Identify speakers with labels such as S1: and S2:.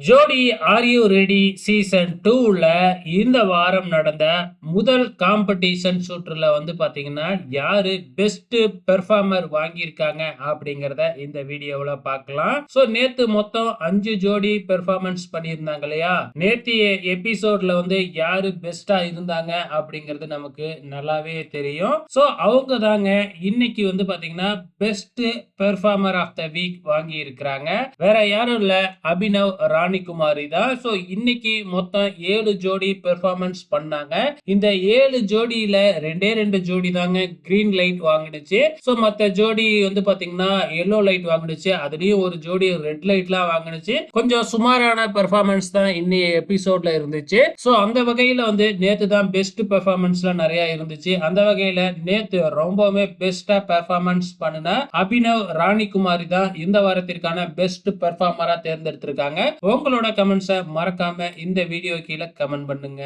S1: ஜோடி are you ready season 2ல இந்த வாரம் நடந்த முதல் காம்படிஷன் சுற்றுல வந்து பாத்தீங்கன்னா யாரு பெஸ்ட் பெர்ஃபார்மர் வாங்கியிருக்காங்க அப்படிங்கறத இந்த வீடியோல பார்க்கலாம். சோ நேத்து மொத்தம் 5 ஜோடி பெர்ஃபார்மன்ஸ் பண்ணியிருந்தாங்க இல்லையா? நேத்திய எபிசோட்ல வந்து யாரு பெஸ்டா இருந்தாங்க அப்படிங்கிறது நமக்கு நல்லாவே தெரியும். சோ அவங்க தாங்க இன்னைக்கு வந்து பாத்தீங்கன்னா best performer of the week வாங்கி இருக்கிறாங்க. வேற யாரும் இல்ல, அபினவ் ராணிகுமாரி தான். சோ இன்னைக்கு மொத்தம் 7 ஜோடி பெர்ஃபார்மன்ஸ் பண்ணாங்க. இந்த 7 ஜோடியில ரெண்டு ஜோடி தாங்க கிரீன் லைட் வாங்கிடுச்சு. சோ மத்த ஜோடி வந்து பாத்தீங்கன்னா எல்லோ லைட் வாங்கிடுச்சு. அதுலயும் ஒரு ஜோடி ரெட் லைட்லாம் வாங்கிடுச்சு. கொஞ்சம் சுமாரான பெர்ஃபார்மன்ஸ் தான் இன்னைய எபிசோட்ல இருந்துச்சு. சோ அந்த வகையில வந்து நேத்து தான் பெஸ்ட் பெர்ஃபார்மன்ஸ்லாம் நிறைய இருந்துச்சு. அந்த வகையில நேத்து ரொம்பவே பெஸ்டா பெர்ஃபார்மன்ஸ் பண்ணுன அபினவ் ராணிகுமாரி தான் இந்த வாரத்திற்கான பெஸ்ட் பெர்ஃபார்மரா தேர்ந்தெடுத்திருக்காங்க. உங்களோட கமெண்ட்ஸை மறக்காம இந்த வீடியோ கீழே கமெண்ட் பண்ணுங்க.